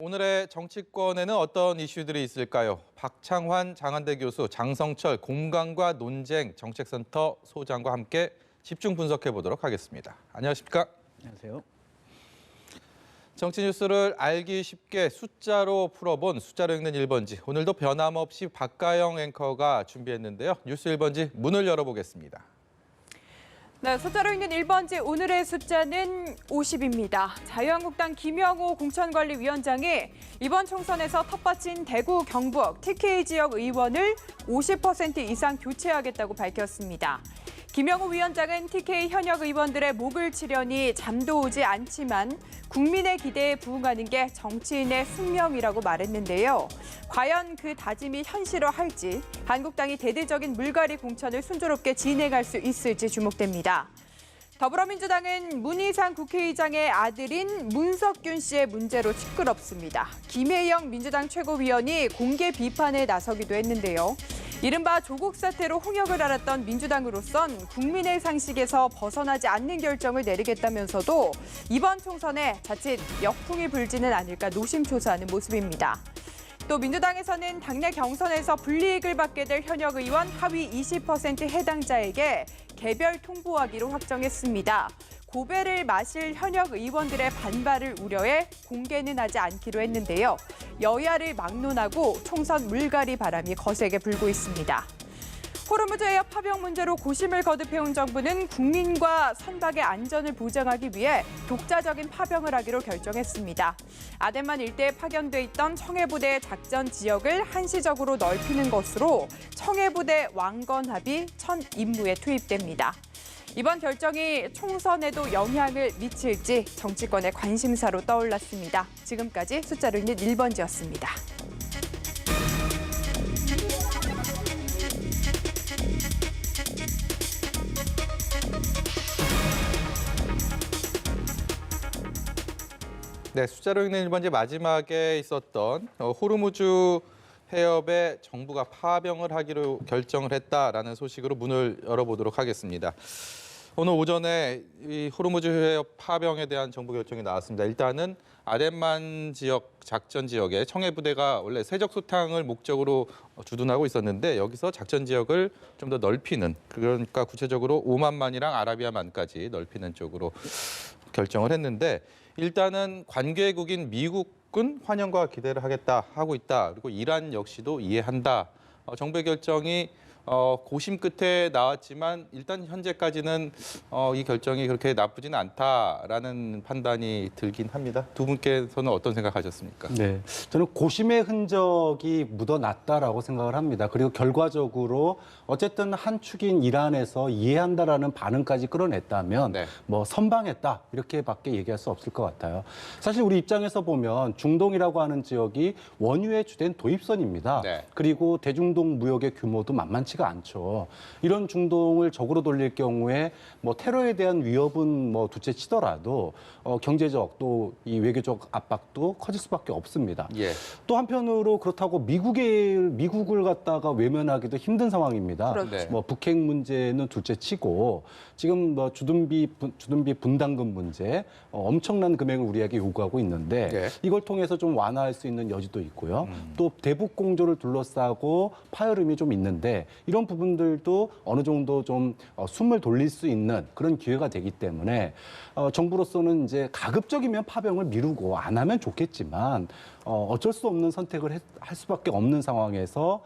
오늘의 정치권에는 어떤 이슈들이 있을까요? 박창환 장한대 교수, 장성철 공감과 논쟁 정책센터 소장과 함께 집중 분석해 보도록 하겠습니다. 안녕하십니까? 안녕하세요. 정치 뉴스를 알기 쉽게 숫자로 풀어본 숫자로 읽는 1번지. 오늘도 변함없이 박가영 앵커가 준비했는데요. 뉴스 1번지 문을 열어보겠습니다. 네, 숫자로 읽는 1번지 오늘의 숫자는 50입니다. 자유한국당 김영호 공천관리위원장이 이번 총선에서 텃밭인 대구, 경북, TK 지역 의원을 50% 이상 교체하겠다고 밝혔습니다. 김영호 위원장은 TK 현역 의원들의 목을 치려니 잠도 오지 않지만 국민의 기대에 부응하는 게 정치인의 숙명이라고 말했는데요. 과연 그 다짐이 현실화할지, 한국당이 대대적인 물갈이 공천을 순조롭게 진행할 수 있을지 주목됩니다. 더불어민주당은 문희상 국회의장의 아들인 문석균 씨의 문제로 시끄럽습니다. 김혜영 민주당 최고위원이 공개 비판에 나서기도 했는데요. 이른바 조국 사태로 홍역을 앓았던 민주당으로선 국민의 상식에서 벗어나지 않는 결정을 내리겠다면서도 이번 총선에 자칫 역풍이 불지는 않을까 노심초사하는 모습입니다. 또 민주당에서는 당내 경선에서 불이익을 받게 될 현역 의원 하위 20% 해당자에게 개별 통보하기로 확정했습니다. 고배를 마실 현역 의원들의 반발을 우려해 공개는 하지 않기로 했는데요. 여야를 막론하고 총선 물갈이 바람이 거세게 불고 있습니다. 호르무즈 해협 파병 문제로 고심을 거듭해온 정부는 국민과 선박의 안전을 보장하기 위해 독자적인 파병을 하기로 결정했습니다. 아덴만 일대에 파견돼 있던 청해부대 작전 지역을 한시적으로 넓히는 것으로 청해부대 왕건합이 첫 임무에 투입됩니다. 이번 결정이 총선에도 영향을 미칠지 정치권의 관심사로 떠올랐습니다. 지금까지 숫자로 읽는 1번지였습니다. 네, 숫자로 읽는 1번지 마지막에 있었던 호르무즈 해협에 정부가 파병을 하기로 결정을 했다라는 소식으로 문을 열어보도록 하겠습니다. 오늘 오전에 이 호르무즈 해협 파병에 대한 정부 결정이 나왔습니다. 일단은 아덴만 지역 작전 지역에 청해부대가 원래 세적 소탕을 목적으로 주둔하고 있었는데 여기서 작전 지역을 좀 더 넓히는, 그러니까 구체적으로 오만만이랑 아라비아만까지 넓히는 쪽으로 결정을 했는데, 일단은 관계국인 미국은 환영과 기대를 하고 있다. 그리고 이란 역시도 이해한다. 정부의 결정이 고심 끝에 나왔지만 일단 현재까지는 이 결정이 그렇게 나쁘지는 않다라는 판단이 들긴 합니다. 두 분께서는 어떤 생각하셨습니까? 네, 저는 고심의 흔적이 묻어났다라고 생각을 합니다. 그리고 결과적으로 어쨌든 한 축인 이란에서 이해한다라는 반응까지 끌어냈다면 네. 뭐 선방했다 이렇게밖에 얘기할 수 없을 것 같아요. 사실 우리 입장에서 보면 중동이라고 하는 지역이 원유의 주된 도입선입니다. 네. 그리고 대중동 무역의 규모도 만만치가 않죠. 이런 중동을 적으로 돌릴 경우에 뭐 테러에 대한 위협은 뭐 둘째치더라도 경제적 또 이 외교적 압박도 커질 수밖에 없습니다. 예. 또 한편으로 그렇다고 미국을 갖다가 외면하기도 힘든 상황입니다. 그렇죠. 뭐 북핵 문제는 둘째치고 지금 뭐 주둔비 분담금 문제 엄청난 금액을 우리에게 요구하고 있는데 예. 이걸 통해서 좀 완화할 수 있는 여지도 있고요. 또 대북 공조를 둘러싸고 파열음이 좀 있는데 이런 부분들도 어느 정도 좀 숨을 돌릴 수 있는 그런 기회가 되기 때문에 정부로서는 이제 가급적이면 파병을 미루고 안 하면 좋겠지만 어쩔 수 없는 선택을 할 수밖에 없는 상황에서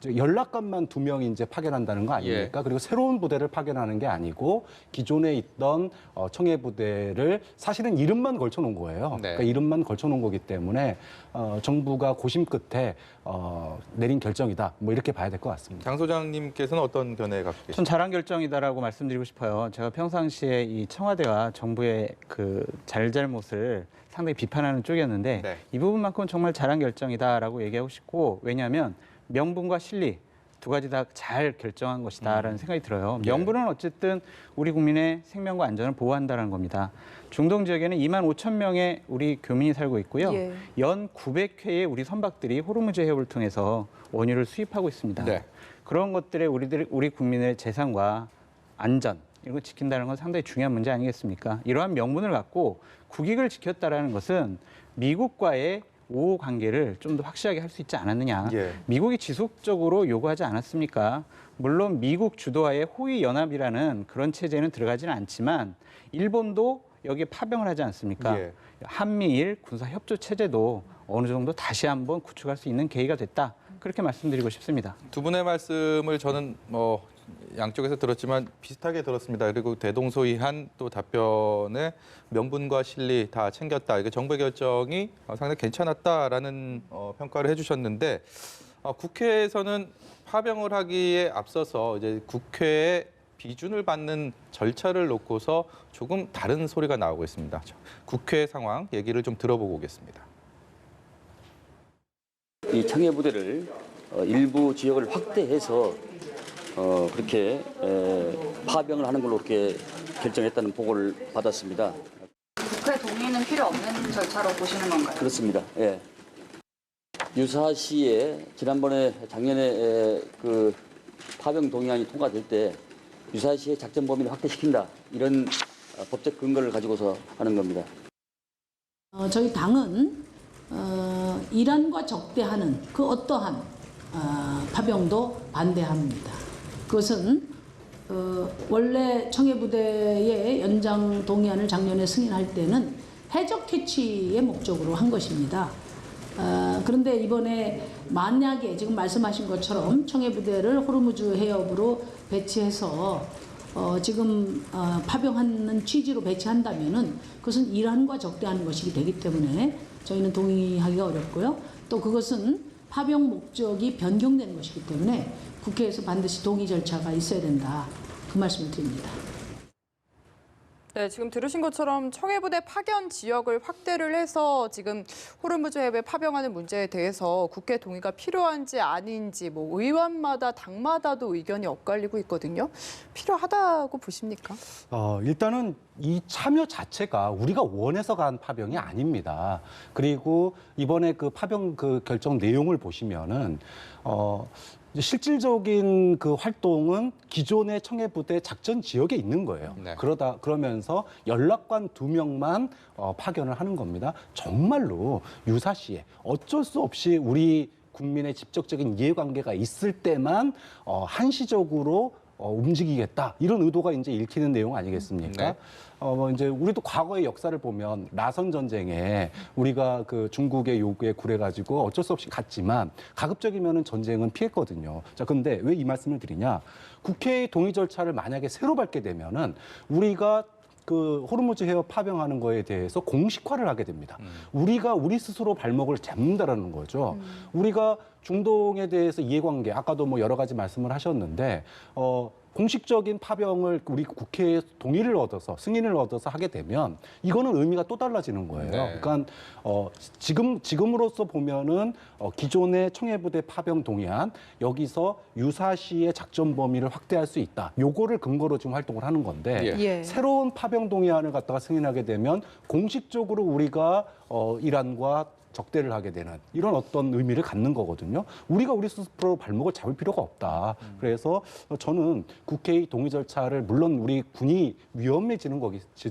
연락관만 2명이 이제 파견한다는 거 아닙니까? 예. 그리고 새로운 부대를 파견하는 게 아니고 기존에 있던 청해 부대를 사실은 이름만 걸쳐놓은 거예요. 네. 그러니까 이름만 걸쳐놓은 거기 때문에 정부가 고심 끝에 내린 결정이다. 뭐 이렇게 봐야 될 것 같습니다. 장 소장님께서는 어떤 견해 갖고 계십니까? 전 잘한 결정이다라고 말씀드리고 싶어요. 제가 평상시에 이 청와대와 정부의 그 잘잘못을 상당히 비판하는 쪽이었는데 네. 이 부분만큼은 정말 잘한 결정이다라고 얘기하고 싶고, 왜냐하면 명분과 실리 두 가지 다 잘 결정한 것이다라는 생각이 들어요. 예. 명분은 어쨌든 우리 국민의 생명과 안전을 보호한다는 겁니다. 중동 지역에는 2만 5천 명의 우리 교민이 살고 있고요. 예. 연 900회의 우리 선박들이 호르무즈 해협을 통해서 원유를 수입하고 있습니다. 네. 그런 것들에 우리 국민의 재산과 안전 이거 지킨다는 건 상당히 중요한 문제 아니겠습니까? 이러한 명분을 갖고 국익을 지켰다라는 것은 미국과의 우호 관계를 좀 더 확실하게 할 수 있지 않았느냐. 예. 미국이 지속적으로 요구하지 않았습니까? 물론 미국 주도하에 호위 연합이라는 그런 체제는 들어가지는 않지만 일본도 여기에 파병을 하지 않습니까? 예. 한미일 군사 협조 체제도 어느 정도 다시 한번 구축할 수 있는 계기가 됐다. 그렇게 말씀드리고 싶습니다. 두 분의 말씀을 저는 양쪽에서 들었지만 비슷하게 들었습니다. 그리고 대동소이한 또 답변에 명분과 실리 다 챙겼다. 이게 정부의 결정이 상당히 괜찮았다라는 평가를 해주셨는데 국회에서는 파병을 하기에 앞서서 이제 국회의 비준을 받는 절차를 놓고서 조금 다른 소리가 나오고 있습니다. 국회 상황 얘기를 좀 들어보고 오겠습니다. 이 청해부대를 일부 지역을 확대해서 그렇게 파병을 하는 걸로 이렇게 결정했다는 보고를 받았습니다. 국회 동의는 필요 없는 절차로 보시는 건가요? 그렇습니다. 예. 유사시에 작년에 그 파병 동의안이 통과될 때 유사시의 작전 범위를 확대시킨다 이런 법적 근거를 가지고서 하는 겁니다. 저희 당은 이란과 적대하는 그 어떠한 파병도 반대합니다. 그것은 원래 청해부대의 연장 동의안을 작년에 승인할 때는 해적 퇴치의 목적으로 한 것입니다. 그런데 이번에 만약에 지금 말씀하신 것처럼 청해부대를 호르무즈 해협으로 배치해서 지금 파병하는 취지로 배치한다면은 그것은 이란과 적대하는 것이 되기 때문에 저희는 동의하기가 어렵고요. 또 그것은 파병 목적이 변경되는 것이기 때문에 국회에서 반드시 동의 절차가 있어야 된다. 그 말씀을 드립니다. 네, 지금 들으신 것처럼 청해부대 파견 지역을 확대를 해서 지금 호르무즈 해협에 파병하는 문제에 대해서 국회 동의가 필요한지 아닌지 뭐 의원마다 당마다도 의견이 엇갈리고 있거든요. 필요하다고 보십니까? 일단은 이 참여 자체가 우리가 원해서 간 파병이 아닙니다. 그리고 이번에 그 파병 그 결정 내용을 보시면은 실질적인 그 활동은 기존의 청해부대 작전 지역에 있는 거예요. 네. 그러면서 연락관 2명만 파견을 하는 겁니다. 정말로 유사시에 어쩔 수 없이 우리 국민의 직접적인 이해관계가 있을 때만 한시적으로 움직이겠다 이런 의도가 이제 읽히는 내용 아니겠습니까? 네. 이제 우리도 과거의 역사를 보면 나선 전쟁에 우리가 그 중국의 요구에 굴해가지고 어쩔 수 없이 갔지만 가급적이면은 전쟁은 피했거든요. 자, 근데 왜 이 말씀을 드리냐? 국회의 동의 절차를 만약에 새로 밟게 되면은 우리가 그 호르무즈 해협 파병하는 거에 대해서 공식화를 하게 됩니다. 우리가 우리 스스로 발목을 잡는다라는 거죠. 우리가 중동에 대해서 이해관계, 아까도 뭐 여러 가지 말씀을 하셨는데, 공식적인 파병을 우리 국회에 동의를 얻어서 승인을 얻어서 하게 되면 이거는 의미가 또 달라지는 거예요. 네. 그러니까 지금으로서 보면은 기존의 청해부대 파병 동의안 여기서 유사시의 작전 범위를 확대할 수 있다. 요거를 근거로 지금 활동을 하는 건데 예. 새로운 파병 동의안을 갖다가 승인하게 되면 공식적으로 우리가 이란과 적대를 하게 되는 이런 어떤 의미를 갖는 거거든요. 우리가 우리 스스로 발목을 잡을 필요가 없다. 그래서 저는 국회의 동의 절차를 물론 우리 군이 위험해질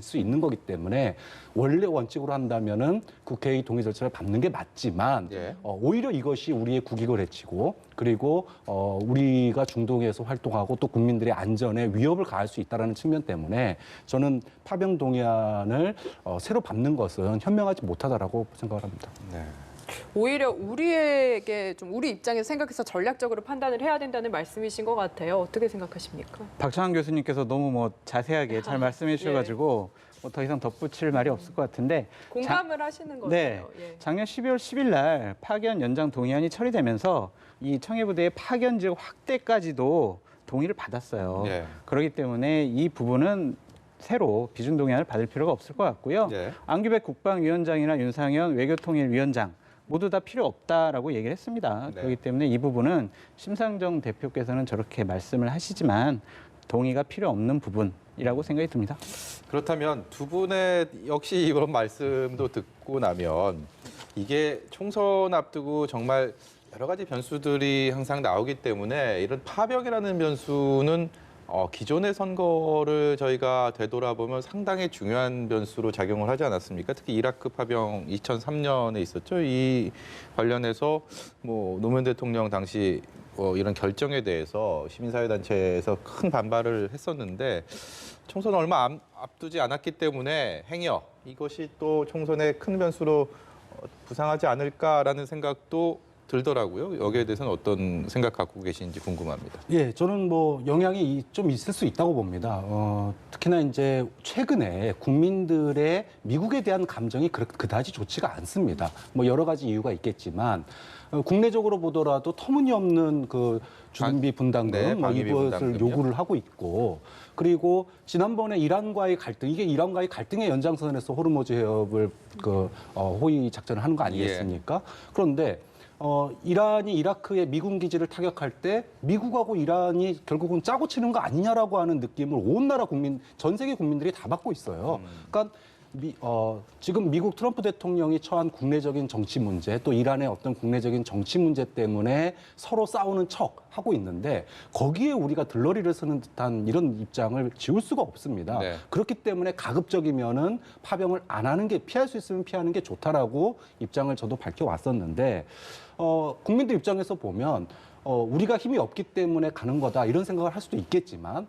수 있는 거기 때문에 원래 원칙으로 한다면은 국회의 동의 절차를 밟는 게 맞지만 예. 오히려 이것이 우리의 국익을 해치고 그리고 우리가 중동에서 활동하고 또 국민들의 안전에 위협을 가할 수 있다는 측면 때문에 저는 파병 동의안을 새로 밟는 것은 현명하지 못하다라고 생각을 합니다. 네. 오히려 우리에게 좀 우리 입장에서 생각해서 전략적으로 판단을 해야 된다는 말씀이신 것 같아요. 어떻게 생각하십니까? 박찬환 교수님께서 너무 뭐 자세하게 잘 말씀해 주셔가지고 뭐 더 이상 덧붙일 말이 없을 것 같은데 공감을 하시는 거죠. 네, 예. 작년 12월 10일 날 파견 연장 동의안이 처리되면서 이 청해부대의 파견 지역 확대까지도 동의를 받았어요. 예. 그렇기 때문에 이 부분은 새로 비준 동의안을 받을 필요가 없을 것 같고요. 예. 안규백 국방위원장이나 윤상현 외교통일위원장 모두 다 필요 없다라고 얘기를 했습니다. 네. 그렇기 때문에 이 부분은 심상정 대표께서는 저렇게 말씀을 하시지만 동의가 필요 없는 부분이라고 생각이 듭니다. 그렇다면 두 분의 역시 이런 말씀도 듣고 나면 이게 총선 앞두고 정말 여러 가지 변수들이 항상 나오기 때문에 이런 파병이라는 변수는 기존의 선거를 저희가 되돌아보면 상당히 중요한 변수로 작용을 하지 않았습니까? 특히 이라크 파병 2003년에 있었죠. 이 관련해서 뭐 노무현 대통령 당시 이런 결정에 대해서 시민사회단체에서 큰 반발을 했었는데 총선 얼마 앞두지 않았기 때문에 행여 이것이 또 총선의 큰 변수로 부상하지 않을까라는 생각도 들더라고요. 여기에 대해서는 어떤 생각 갖고 계신지 궁금합니다. 예, 저는 뭐 영향이 좀 있을 수 있다고 봅니다. 특히나 이제 최근에 국민들의 미국에 대한 감정이 그다지 좋지가 않습니다. 뭐 여러 가지 이유가 있겠지만 국내적으로 보더라도 터무니없는 그 주둔비 분담금 네, 뭐 방위비 이것을 분담금요. 요구를 하고 있고 그리고 지난번에 이란과의 갈등 이게 이란과의 갈등의 연장선에서 호르무즈 해협을 호위 작전을 하는 거 아니겠습니까? 그런데 이란이 이라크의 미군 기지를 타격할 때 미국하고 이란이 결국은 짜고 치는 거 아니냐라고 하는 느낌을 온 나라 국민, 전 세계 국민들이 다 받고 있어요. 그러니까 지금 미국 트럼프 대통령이 처한 국내적인 정치 문제, 또 이란의 어떤 국내적인 정치 문제 때문에 서로 싸우는 척 하고 있는데 거기에 우리가 들러리를 쓰는 듯한 이런 입장을 지울 수가 없습니다. 네. 그렇기 때문에 가급적이면은 파병을 안 하는 게 피할 수 있으면 피하는 게 좋다라고 입장을 저도 밝혀왔었는데 국민들 입장에서 보면 우리가 힘이 없기 때문에 가는 거다 이런 생각을 할 수도 있겠지만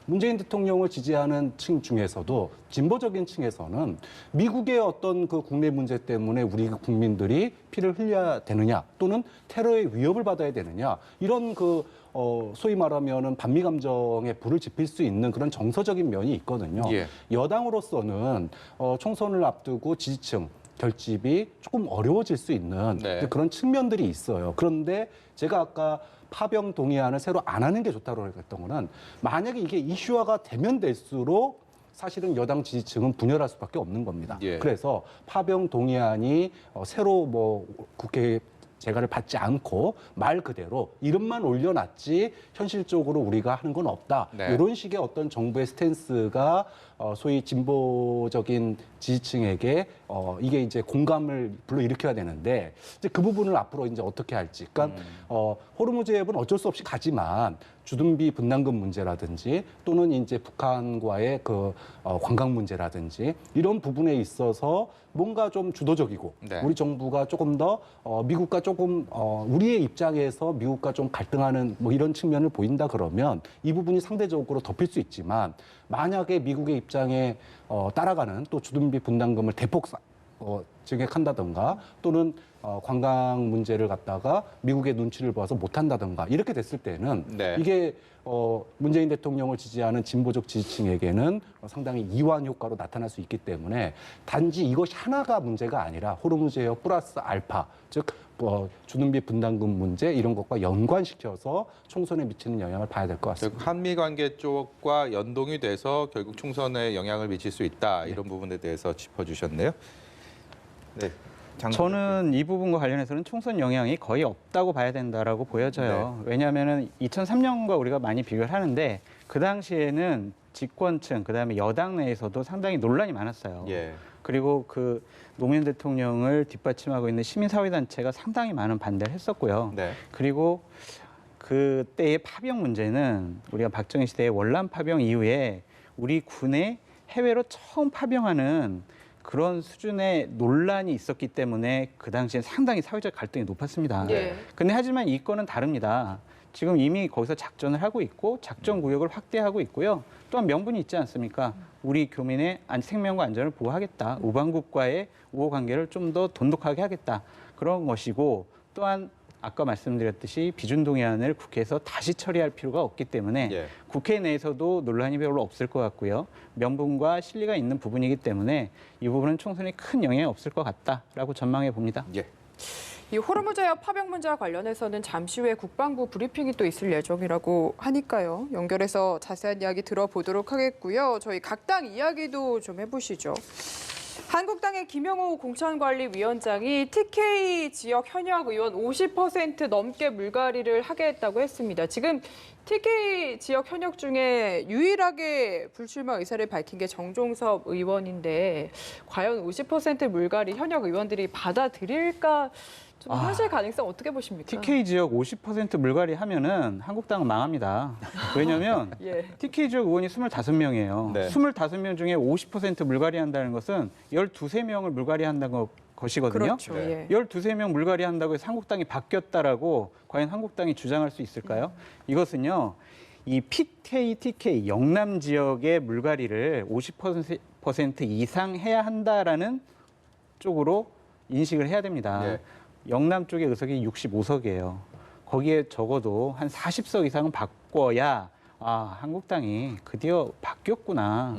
문재인 대통령을 지지하는 층 중에서도 진보적인 층에서는 미국의 어떤 그 국내 문제 때문에 우리 국민들이 피를 흘려야 되느냐 또는 테러의 위협을 받아야 되느냐 이런 소위 말하면은 반미 감정에 불을 지필 수 있는 그런 정서적인 면이 있거든요. 예. 여당으로서는 총선을 앞두고 지지층 결집이 조금 어려워질 수 있는 네. 그런 측면들이 있어요. 그런데 제가 아까 파병 동의안을 새로 안 하는 게 좋다고 했던 거는 만약에 이게 이슈화가 되면 될수록 사실은 여당 지지층은 분열할 수밖에 없는 겁니다. 예. 그래서 파병 동의안이 새로 뭐 국회에 재가를 받지 않고 말 그대로 이름만 올려놨지 현실적으로 우리가 하는 건 없다. 네. 이런 식의 어떤 정부의 스탠스가 소위 진보적인 지지층에게 이게 이제 공감을 불러일으켜야 되는데 이제 그 부분을 앞으로 이제 어떻게 할지. 그러니까 호르무즈 해협은 어쩔 수 없이 가지만 주둔비 분담금 문제라든지 또는 이제 북한과의 관광 문제라든지 이런 부분에 있어서 뭔가 좀 주도적이고 네. 우리 정부가 조금 더 미국과 조금 우리의 입장에서 미국과 좀 갈등하는 뭐 이런 측면을 보인다 그러면 이 부분이 상대적으로 덮일 수 있지만 만약에 미국의 입장에 따라가는 또 주둔비 분담금을 대폭 증액한다든가 또는 관광 문제를 갖다가 미국의 눈치를 봐서 못한다든가 이렇게 됐을 때는 네. 이게 문재인 대통령을 지지하는 진보적 지지층에게는 상당히 이완 효과로 나타날 수 있기 때문에 단지 이것이 하나가 문제가 아니라 호르무즈 해협 플러스 알파 즉 주둔비 분담금 문제 이런 것과 연관시켜서 총선에 미치는 영향을 봐야 될 것 같습니다. 결국 한미 관계 쪽과 연동이 돼서 결국 총선에 영향을 미칠 수 있다 이런 부분에 대해서 짚어주셨네요. 네. 저는 이 부분과 관련해서는 총선 영향이 거의 없다고 봐야 된다라고 보여져요. 왜냐하면 2003년과 우리가 많이 비교를 하는데 그 당시에는 집권층 그다음에 여당 내에서도 상당히 논란이 많았어요. 예. 그리고 그 노무현 대통령을 뒷받침하고 있는 시민사회단체가 상당히 많은 반대를 했었고요. 네. 그리고 그때의 파병 문제는 우리가 박정희 시대의 월남 파병 이후에 우리 군에 해외로 처음 파병하는 그런 수준의 논란이 있었기 때문에 그 당시엔 상당히 사회적 갈등이 높았습니다. 예. 근데 하지만 이 건은 다릅니다. 지금 이미 거기서 작전을 하고 있고 작전 구역을 확대하고 있고요. 또한 명분이 있지 않습니까? 우리 교민의 생명과 안전을 보호하겠다. 우방국과의 우호 관계를 좀 더 돈독하게 하겠다. 그런 것이고 또한 아까 말씀드렸듯이 비준동의안을 국회에서 다시 처리할 필요가 없기 때문에 예. 국회 내에서도 논란이 별로 없을 것 같고요. 명분과 실리가 있는 부분이기 때문에 이 부분은 총선에 큰 영향이 없을 것 같다라고 전망해 봅니다. 예. 이 호르무즈 해협 파병 문제와 관련해서는 잠시 후에 국방부 브리핑이 또 있을 예정이라고 하니까요. 연결해서 자세한 이야기 들어보도록 하겠고요. 저희 각 당 이야기도 좀 해보시죠. 한국당의 김영호 공천관리위원장이 TK 지역 현역 의원 50% 넘게 물갈이를 하게 했다고 했습니다. 지금 TK 지역 현역 중에 유일하게 불출마 의사를 밝힌 게 정종섭 의원인데 과연 50% 물갈이 현역 의원들이 받아들일까? 좀 현실 가능성 어떻게 보십니까? TK 지역 50% 물갈이 하면은 한국당은 망합니다. 왜냐하면 예. TK 지역 의원이 25명이에요. 네. 25명 중에 50% 물갈이 한다는 것은 13명을 물갈이 한다는 것이거든요. 그렇죠. 예. 12명 물갈이 한다고 해서 한국당이 바뀌었다라고 과연 한국당이 주장할 수 있을까요? 이것은요. 이 PK, TK 영남 지역의 물갈이를 50% 이상 해야 한다라는 쪽으로 인식을 해야 됩니다. 예. 영남 쪽의 의석이 65석이에요. 거기에 적어도 한 40석 이상은 바꿔야 한국당이 드디어 바뀌었구나.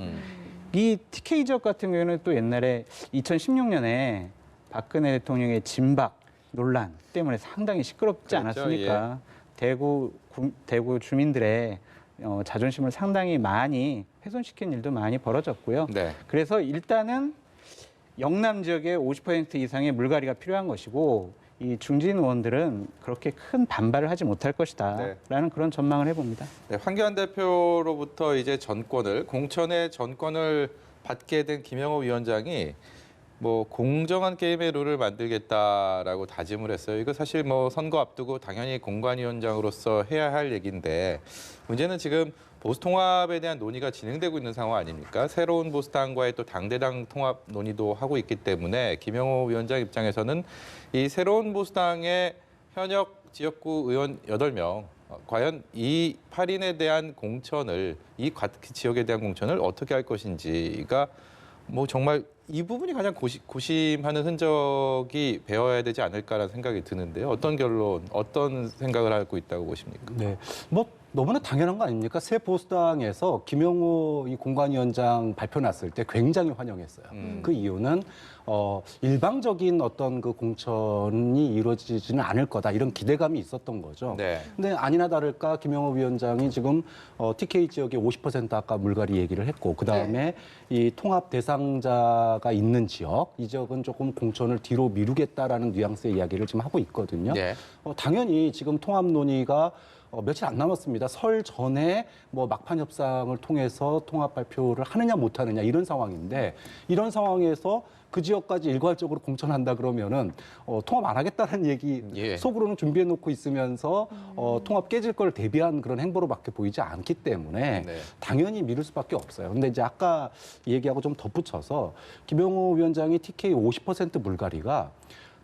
이 TK 지역 같은 경우에는 또 옛날에 2016년에 박근혜 대통령의 진박 논란 때문에 상당히 시끄럽지 그렇죠, 않았습니까? 대구 주민들의 자존심을 상당히 많이 훼손시킨 일도 많이 벌어졌고요. 네. 그래서 일단은 영남 지역에 50% 이상의 물갈이가 필요한 것이고 이 중진 의원들은 그렇게 큰 반발을 하지 못할 것이다라는 네. 그런 전망을 해봅니다. 네, 황교안 대표로부터 이제 공천의 전권을 받게 된 김영호 위원장이 뭐 공정한 게임의 룰을 만들겠다라고 다짐을 했어요. 이거 사실 뭐 선거 앞두고 당연히 공관위원장으로서 해야 할 얘기인데 문제는 지금 보수 통합에 대한 논의가 진행되고 있는 상황 아닙니까? 새로운 보수당과의 또 당대당 통합 논의도 하고 있기 때문에 김영호 위원장 입장에서는 이 새로운 보수당의 현역 지역구 의원 8명 과연 이 8인에 대한 공천을 이 지역에 대한 공천을 어떻게 할 것인지가 뭐 정말 이 부분이 가장 고심하는 흔적이 배워야 되지 않을까라는 생각이 드는데요. 어떤 결론, 어떤 생각을 하고 있다고 보십니까? 네, 뭐 너무나 당연한 거 아닙니까? 새 보수당에서 김영호 이 공관위원장 발표 났을 때 굉장히 환영했어요. 그 이유는 일방적인 어떤 그 공천이 이루어지지는 않을 거다 이런 기대감이 있었던 거죠. 네. 근데 아니나 다를까 김영호 위원장이 지금 TK 지역에 50% 아까 물갈이 얘기를 했고 그 다음에 이 통합 대상자가 있는 지역 이 지역은 조금 공천을 뒤로 미루겠다라는 뉘앙스의 이야기를 지금 하고 있거든요. 네. 당연히 지금 통합 논의가 며칠 안 남았습니다. 설 전에 뭐 막판 협상을 통해서 통합 발표를 하느냐 못 하느냐 이런 상황인데 이런 상황에서 그 지역까지 일괄적으로 공천한다 그러면은 통합 안 하겠다는 얘기 예. 속으로는 준비해 놓고 있으면서 통합 깨질 걸 대비한 그런 행보로밖에 보이지 않기 때문에 네. 당연히 미룰 수밖에 없어요. 근데 이제 아까 얘기하고 좀 덧붙여서 김영호 위원장이 TK 50% 물갈이가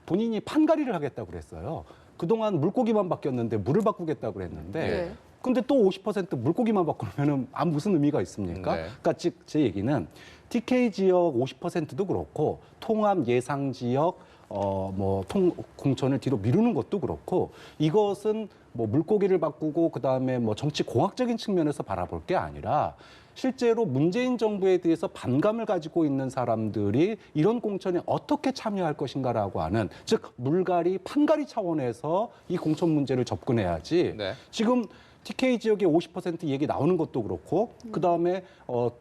본인이 판갈이를 하겠다고 그랬어요. 그동안 물고기만 바뀌었는데 물을 바꾸겠다고 그랬는데 네. 근데 또 50% 물고기만 바꾸면은 무슨 의미가 있습니까? 네. 그러니까 즉 제 얘기는 TK 지역 50%도 그렇고 통합 예상 지역 공천을 뒤로 미루는 것도 그렇고 이것은 뭐 물고기를 바꾸고 그다음에 뭐 정치 공학적인 측면에서 바라볼 게 아니라 실제로 문재인 정부에 대해서 반감을 가지고 있는 사람들이 이런 공천에 어떻게 참여할 것인가라고 하는 즉 물갈이 판갈이 차원에서 이 공천 문제를 접근해야지 네. 지금 TK 지역의 50% 얘기 나오는 것도 그렇고 그다음에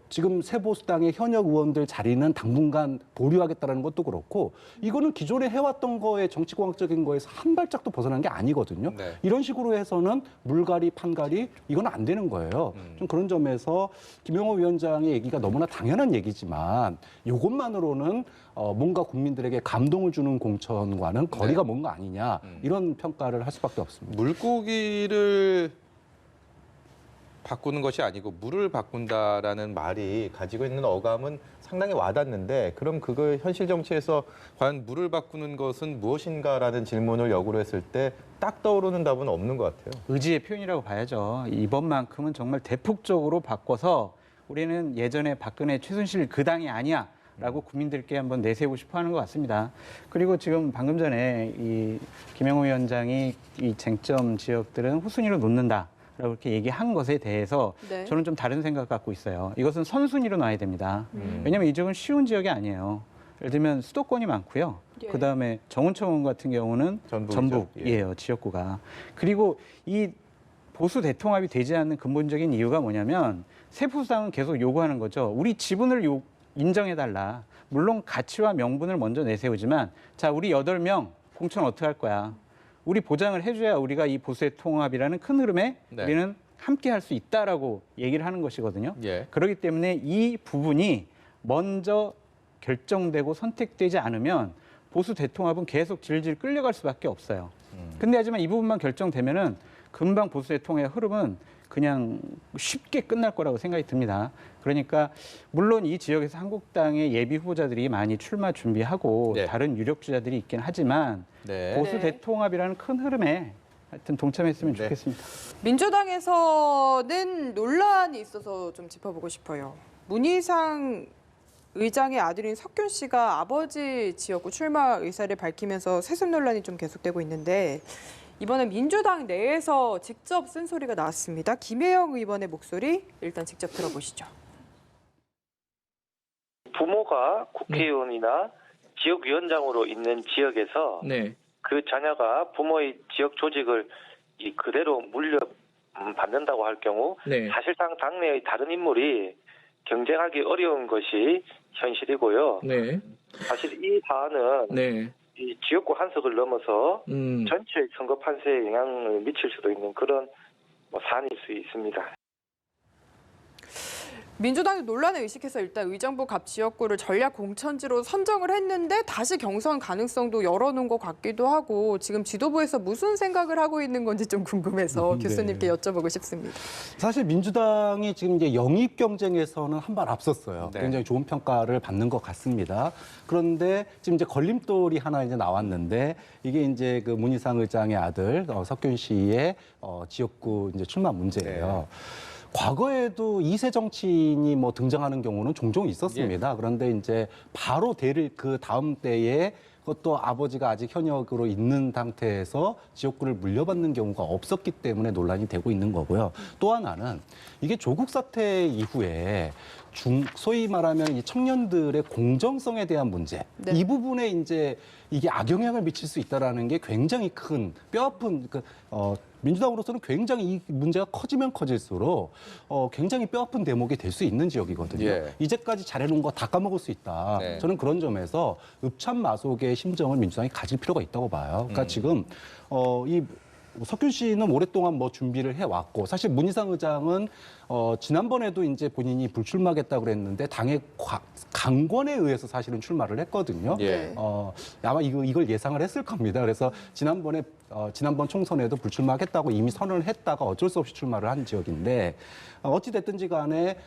지금 새보수당의 현역 의원들 자리는 당분간 보류하겠다는 것도 그렇고 이거는 기존에 해왔던 거에 정치공학적인 거에서 한 발짝도 벗어난 게 아니거든요. 네. 이런 식으로 해서는 물갈이 판갈이 이건 안 되는 거예요. 좀 그런 점에서 김영호 위원장의 얘기가 너무나 당연한 얘기지만 이것만으로는 뭔가 국민들에게 감동을 주는 공천과는 거리가 먼 거 아니냐 이런 평가를 할 수밖에 없습니다. 물고기를 바꾸는 것이 아니고 물을 바꾼다라는 말이 가지고 있는 어감은 상당히 와닿는데 그럼 그걸 현실 정치에서 과연 물을 바꾸는 것은 무엇인가라는 질문을 역으로 했을 때 딱 떠오르는 답은 없는 것 같아요. 의지의 표현이라고 봐야죠. 이번만큼은 정말 대폭적으로 바꿔서 우리는 예전에 박근혜 최순실 그 당이 아니야. 라고 국민들께 한번 내세우고 싶어 하는 것 같습니다. 그리고 지금 방금 전에 이 김영호 위원장이 이 쟁점 지역들은 후순위로 놓는다. 라고 이렇게 얘기한 것에 대해서 네. 저는 좀 다른 생각 갖고 있어요. 이것은 선순위로 놔야 됩니다. 왜냐하면 이 지역은 쉬운 지역이 아니에요. 예를 들면 수도권이 많고요. 예. 그다음에 정운청 같은 경우는 전북이죠. 전북이에요. 지역구가. 그리고 이 보수 대통합이 되지 않는 근본적인 이유가 뭐냐면 새보수당은 계속 요구하는 거죠. 우리 지분을 인정해달라. 물론 가치와 명분을 먼저 내세우지만 자 우리 8명 공천 어떻게 할 거야. 우리 보장을 해줘야 우리가 이 보수의 통합이라는 큰 흐름에 네. 우리는 함께 할 수 있다라고 얘기를 하는 것이거든요. 예. 그렇기 때문에 이 부분이 먼저 결정되고 선택되지 않으면 보수 대통합은 계속 질질 끌려갈 수밖에 없어요. 근데 하지만 이 부분만 결정되면은 금방 보수 대통합의 흐름은 그냥 쉽게 끝날 거라고 생각이 듭니다. 그러니까 물론 이 지역에서 한국당의 예비 후보자들이 많이 출마 준비하고 네. 다른 유력 주자들이 있긴 하지만 네. 보수 네. 대통합이라는 큰 흐름에 하여튼 동참했으면 네. 좋겠습니다. 민주당에서는 논란이 있어서 좀 짚어보고 싶어요. 문희상 의장의 아들인 석균 씨가 아버지 지역구 출마 의사를 밝히면서 세습 논란이 좀 계속되고 있는데 이번엔 민주당 내에서 직접 쓴소리가 나왔습니다. 김혜영 의원의 목소리 일단 직접 들어보시죠. 부모가 국회의원이나 지역위원장으로 있는 지역에서 그 자녀가 부모의 지역 조직을 그대로 물려받는다고 할 경우 사실상 당내의 다른 인물이 경쟁하기 어려운 것이 현실이고요. 사실 이 사안은 이 지역구 한석을 넘어서 전체 선거 판세에 영향을 미칠 수도 있는 그런 사안일 수 있습니다. 민주당이 논란을 의식해서 일단 의정부 갑 지역구를 전략 공천지로 선정을 했는데 다시 경선 가능성도 열어놓은 것 같기도 하고 지금 지도부에서 무슨 생각을 하고 있는 건지 좀 궁금해서 네. 교수님께 여쭤보고 싶습니다. 사실 민주당이 지금 이제 영입 경쟁에서는 한 발 앞섰어요. 네. 굉장히 좋은 평가를 받는 것 같습니다. 그런데 지금 이제 걸림돌이 하나 이제 나왔는데 이게 이제 그 문희상 의장의 아들 석균 씨의 지역구 이제 출마 문제예요. 과거에도 2세 정치인이 뭐 등장하는 경우는 종종 있었습니다. 그런데 이제 바로 대를 그 다음 때에 그것도 아버지가 아직 현역으로 있는 상태에서 지역구를 물려받는 경우가 없었기 때문에 논란이 되고 있는 거고요. 또 하나는 이게 조국 사태 이후에 소위 말하면 이 청년들의 공정성에 대한 문제, 네. 이 부분에 이제 이게 악영향을 미칠 수 있다라는 게 굉장히 큰 뼈아픈 민주당으로서는 굉장히 이 문제가 커지면 커질수록 굉장히 뼈아픈 대목이 될 수 있는 지역이거든요. 예. 이제까지 잘해놓은 거 다 까먹을 수 있다. 네. 저는 그런 점에서 읍참마속의 심정을 민주당이 가질 필요가 있다고 봐요. 그러니까 지금 이 석균 씨는 오랫동안 뭐 준비를 해왔고 사실 문희상 의장은 지난번에도 이제 본인이 불출마하겠다고 그랬는데 당의 강권에 의해서 사실은 출마를 했거든요. 예. 아마 이걸 예상을 했을 겁니다. 그래서 지난번 총선에도 불출마하겠다고 이미 선언을 했다가 어쩔 수 없이 출마를 한 지역인데 어찌 됐든지 간에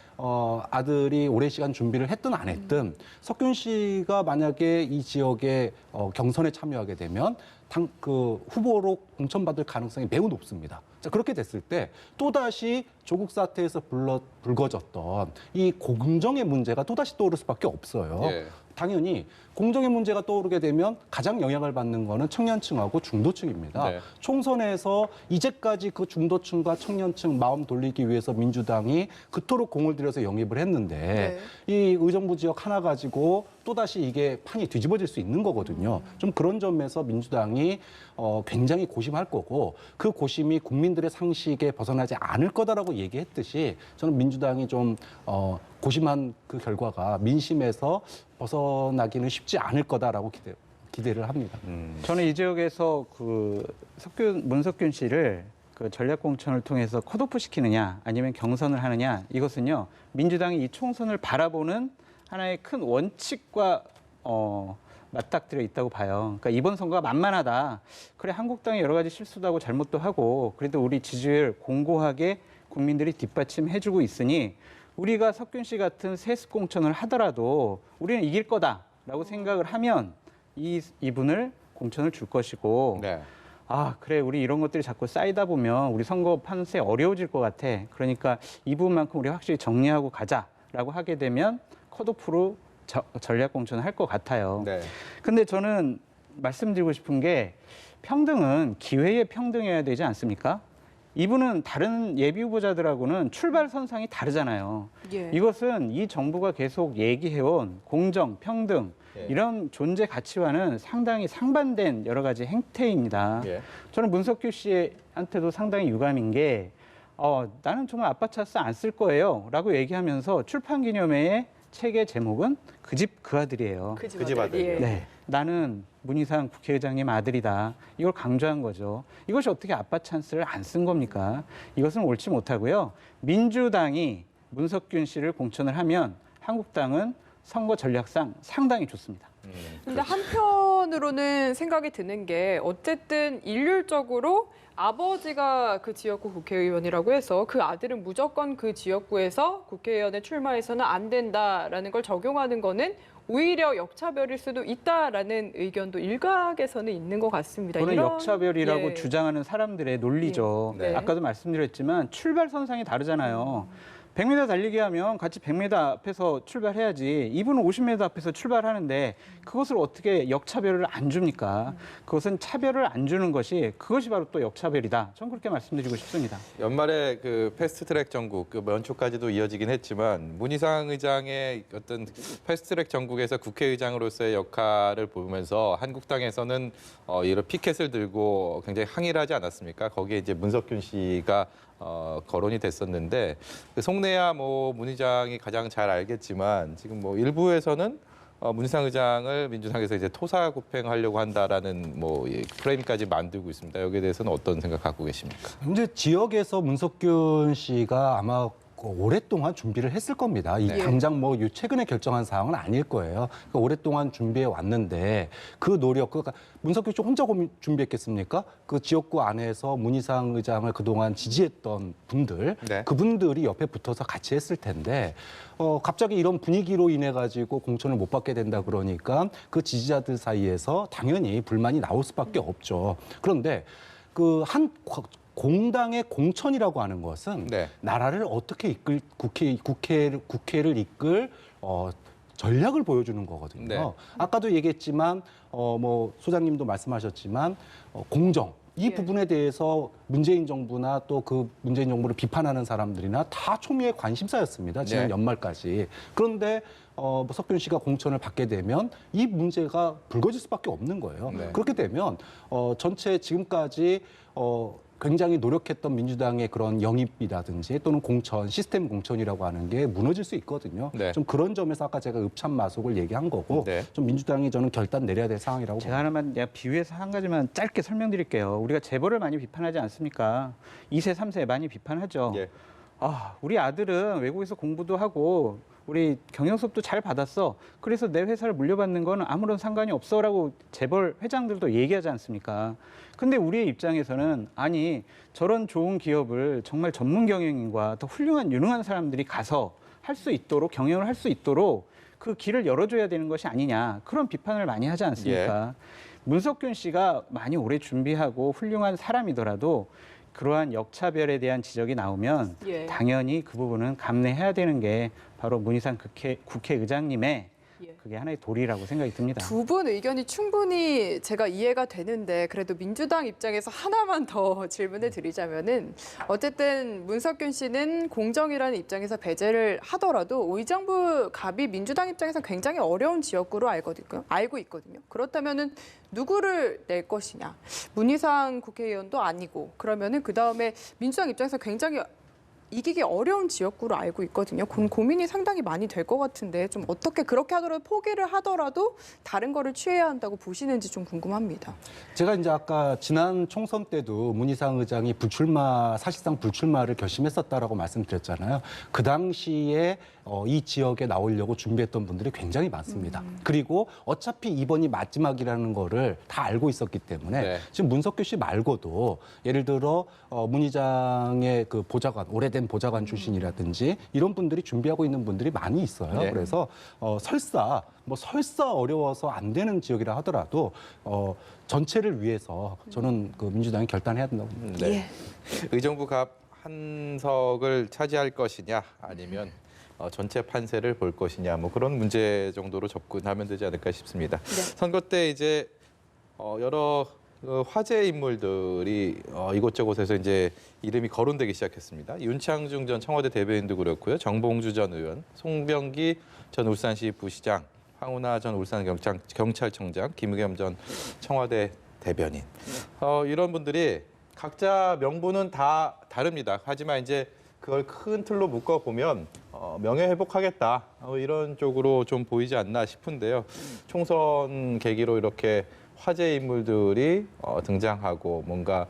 아들이 오랜 시간 준비를 했든 안 했든 석균 씨가 만약에 이 지역에 경선에 참여하게 되면 후보로 공천받을 가능성이 매우 높습니다. 자, 그렇게 됐을 때 또다시 조국 사태에서 불거졌던 이 공정의 문제가 또다시 떠오를 수밖에 없어요. 예. 당연히 공정의 문제가 떠오르게 되면 가장 영향을 받는 거는 청년층하고 중도층입니다. 네. 총선에서 이제까지 그 중도층과 청년층 마음 돌리기 위해서 민주당이 그토록 공을 들여서 영입을 했는데 이 의정부 지역 하나 가지고 또다시 이게 판이 뒤집어질 수 있는 거거든요. 좀 그런 점에서 민주당이 굉장히 고심할 거고 그 고심이 국민들의 상식에 벗어나지 않을 거다라고 얘기했듯이 저는 민주당이 좀 고심한 그 결과가 민심에서 벗어나기는 쉽지 않을 거다라고 기대를 합니다. 저는 이 지역에서 문석균 씨를 그 전략공천을 통해서 컷오프 시키느냐 아니면 경선을 하느냐 이것은요 민주당이 이 총선을 바라보는 하나의 큰 원칙과 맞닥뜨려 있다고 봐요. 그러니까 이번 선거가 만만하다. 그래 한국당이 여러 가지 실수도 하고 잘못도 하고 그래도 우리 지지율 공고하게 국민들이 뒷받침해주고 있으니 우리가 석균 씨 같은 세습 공천을 하더라도 우리는 이길 거다라고 생각을 하면 이분을 공천을 줄 것이고 네. 아 그래 우리 이런 것들이 자꾸 쌓이다 보면 우리 선거 판세 어려워질 것 같아. 그러니까 이 부분만큼 우리 확실히 정리하고 가자라고 하게 되면 컷오프로 전략 공천을 할 것 같아요. 네. 근데 저는 말씀드리고 싶은 게 평등은 기회의 평등이어야 되지 않습니까? 이분은 다른 예비 후보자들하고는 출발 선상이 다르잖아요. 예. 이것은 이 정부가 계속 얘기해온 공정, 평등 예. 이런 존재 가치와는 상당히 상반된 여러 가지 행태입니다. 예. 저는 문석규 씨한테도 상당히 유감인 게 나는 정말 아빠 차스 안 쓸 거예요 라고 얘기하면서 출판기념회의 책의 제목은 그 집 그 아들이에요. 그 집 아들. 예. 네, 나는 문희상 국회의장님 아들이다. 이걸 강조한 거죠. 이것이 어떻게 아빠 찬스를 안 쓴 겁니까? 이것은 옳지 못하고요. 민주당이 문석균 씨를 공천을 하면 한국당은 선거 전략상 상당히 좋습니다. 근데 한편으로는 생각이 드는 게 어쨌든 일률적으로 아버지가 그 지역구 국회의원이라고 해서 그 아들은 무조건 그 지역구에서 국회의원에 출마해서는 안 된다라는 걸 적용하는 거는 오히려 역차별일 수도 있다라는 의견도 일각에서는 있는 것 같습니다. 그런 이런, 역차별이라고 예. 주장하는 사람들의 논리죠. 네. 아까도 말씀드렸지만 출발선상이 다르잖아요. 100m 달리기 하면 같이 100m 앞에서 출발해야지. 이분은 50m 앞에서 출발하는데 그것을 어떻게 역차별을 안 줍니까? 그것은 차별을 안 주는 것이 그것이 바로 또 역차별이다. 전 그렇게 말씀드리고 싶습니다. 연말에 그 패스트트랙 전국 그 연초까지도 이어지긴 했지만 문희상 의장의 어떤 패스트트랙 전국에서 국회의장으로서의 역할을 보면서 한국당에서는 이런 피켓을 들고 굉장히 항의를 하지 않았습니까? 거기에 이제 문석균 씨가 거론이 됐었는데 그 속내야 뭐 문 의장이 가장 잘 알겠지만 지금 뭐 일부에서는 문희상 의장을 민주당에서 이제 토사구팽하려고 한다라는 뭐 프레임까지 만들고 있습니다. 여기에 대해서는 어떤 생각 갖고 계십니까? 이제 지역에서 문석균 씨가 아마 오랫동안 준비를 했을 겁니다. 이 당장 뭐 최근에 결정한 사항은 아닐 거예요. 그러니까 오랫동안 준비해 왔는데 그 노력, 그러니까 문석균 씨 혼자 준비했겠습니까? 그 지역구 안에서 문희상 의장을 그동안 지지했던 분들, 네. 그분들이 옆에 붙어서 같이 했을 텐데 갑자기 이런 분위기로 인해 가지고 공천을 못 받게 된다 그러니까 그 지지자들 사이에서 당연히 불만이 나올 수밖에 없죠. 그런데 그 공당의 공천이라고 하는 것은 네. 나라를 어떻게 이끌 국회를 이끌 전략을 보여주는 거거든요. 네. 아까도 얘기했지만 뭐 소장님도 말씀하셨지만 공정 이 예. 부분에 대해서 문재인 정부나 또 그 문재인 정부를 비판하는 사람들이나 다 초미의 관심사였습니다. 지난 네. 연말까지. 그런데 석균 씨가 공천을 받게 되면 이 문제가 불거질 수밖에 없는 거예요. 네. 그렇게 되면 전체 지금까지 굉장히 노력했던 민주당의 그런 영입이라든지 또는 공천, 시스템 공천이라고 하는 게 무너질 수 있거든요. 네. 좀 그런 점에서 아까 제가 읍참마속을 얘기한 거고 네. 좀 민주당이 저는 결단 내려야 될 상황이라고 제가 봅니다. 하나만 비유해서 한 가지만 짧게 설명드릴게요. 우리가 재벌을 많이 비판하지 않습니까? 2세, 3세 많이 비판하죠. 예. 우리 아들은 외국에서 공부도 하고 우리 경영 수업도 잘 받았어. 그래서 내 회사를 물려받는 건 아무런 상관이 없어라고 재벌 회장들도 얘기하지 않습니까? 근데 우리의 입장에서는 아니 저런 좋은 기업을 정말 전문 경영인과 더 훌륭한 유능한 사람들이 가서 할 수 있도록 경영을 할 수 있도록 그 길을 열어줘야 되는 것이 아니냐 그런 비판을 많이 하지 않습니까? 문석균 씨가 많이 오래 준비하고 훌륭한 사람이더라도 그러한 역차별에 대한 지적이 나오면 예. 당연히 그 부분은 감내해야 되는 게 바로 문희상 국회의장님의 예. 그게 하나의 도리라고 생각이 듭니다. 두 분 의견이 충분히 제가 이해가 되는데 그래도 민주당 입장에서 하나만 더 질문을 드리자면은 어쨌든 문석균 씨는 공정이라는 입장에서 배제를 하더라도 의정부 갑이 민주당 입장에서 굉장히 어려운 지역구로 알고 있거든요. 그렇다면은 누구를 낼 것이냐? 문희상 국회의원도 아니고 그러면은 그 다음에 민주당 입장에서 굉장히 이기기 어려운 지역구로 알고 있거든요. 고민이 상당히 많이 될 것 같은데 좀 어떻게 그렇게 하더라도 포기를 하더라도 다른 거를 취해야 한다고 보시는지 좀 궁금합니다. 제가 이제 아까 지난 총선 때도 문희상 의장이 사실상 불출마를 결심했었다라고 말씀드렸잖아요. 그 당시에 이 지역에 나오려고 준비했던 분들이 굉장히 많습니다. 그리고 어차피 이번이 마지막이라는 거를 다 알고 있었기 때문에 네. 지금 문석규 씨 말고도 예를 들어 문 의장의 그 보좌관, 오래된 보좌관 출신이라든지 이런 분들이 준비하고 있는 분들이 많이 있어요. 네. 그래서 설사 어려워서 안 되는 지역이라 하더라도 전체를 위해서 저는 그 민주당이 결단해야 된다고 봅니다. 네. 예. 의정부 갑 한석을 차지할 것이냐 아니면 전체 판세를 볼 것이냐 뭐 그런 문제 정도로 접근하면 되지 않을까 싶습니다. 네. 선거 때 이제 여러 화제 인물들이 이곳저곳에서 이제 이름이 거론되기 시작했습니다. 윤창중 전 청와대 대변인도 그렇고요. 정봉주 전 의원, 송병기 전 울산시 부시장, 황운하 전 울산 경찰청장, 김의겸 전 청와대 대변인. 이런 분들이 각자 명분은 다 다릅니다. 하지만 이제 그걸 큰 틀로 묶어 보면 명예 회복하겠다 이런 쪽으로 좀 보이지 않나 싶은데요. 총선 계기로 이렇게 화제 인물들이 등장하고 뭔가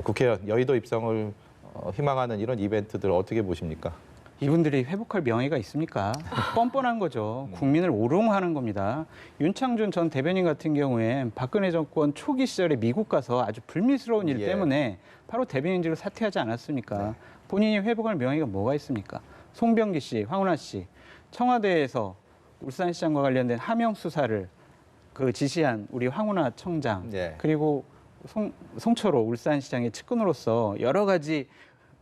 국회의원 여의도 입성을 희망하는 이런 이벤트들 어떻게 보십니까? 이분들이 회복할 명예가 있습니까? 뻔뻔한 거죠. 국민을 오롱하는 겁니다. 윤창준 전 대변인 같은 경우에 박근혜 정권 초기 시절에 미국 가서 아주 불미스러운 일 예. 때문에 바로 대변인직을 사퇴하지 않았습니까? 본인이 회복할 명예가 뭐가 있습니까? 송병기 씨, 황운하 씨, 청와대에서 울산시장과 관련된 하명 수사를 지시한 우리 황운하 청장, 예. 그리고 송철호 울산시장의 측근으로서 여러 가지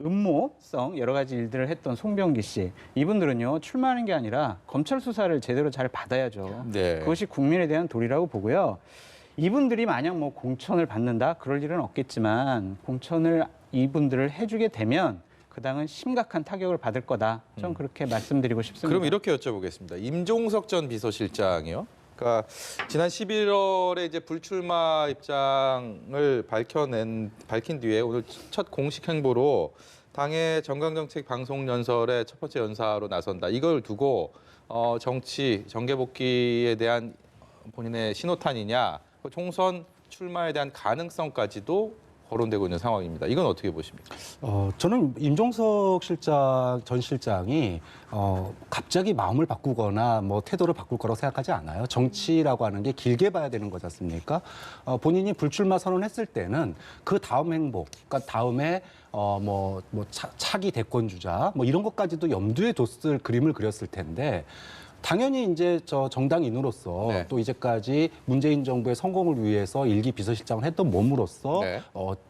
음모성 여러 가지 일들을 했던 송병기 씨, 이분들은요 출마하는 게 아니라 검찰 수사를 제대로 잘 받아야죠. 네. 그것이 국민에 대한 도리라고 보고요. 이분들이 만약 뭐 공천을 받는다 그럴 일은 없겠지만 공천을 이분들을 해주게 되면 그 당은 심각한 타격을 받을 거다. 좀 그렇게 말씀드리고 싶습니다. 그럼 이렇게 여쭤보겠습니다. 임종석 전 비서실장이요. 그러니까 지난 11월에 이제 불출마 입장을 밝힌 뒤에 오늘 첫 공식 행보로 당의 정강정책 방송 연설의 첫 번째 연사로 나선다. 이걸 두고 정치 정계 복귀에 대한 본인의 신호탄이냐, 총선 출마에 대한 가능성까지도 거론되고 있는 상황입니다. 이건 어떻게 보십니까? 저는 임종석 전 실장이 갑자기 마음을 바꾸거나 뭐 태도를 바꿀 거라고 생각하지 않아요. 정치라고 하는 게 길게 봐야 되는 거지 않습니까? 본인이 불출마 선언했을 때는 그 다음 행보, 그러니까 다음에 차기 대권 주자 뭐 이런 것까지도 염두에 뒀을 그림을 그렸을 텐데. 당연히 이제 정당인으로서 네. 또 이제까지 문재인 정부의 성공을 위해서 일기 비서실장을 했던 몸으로서 네.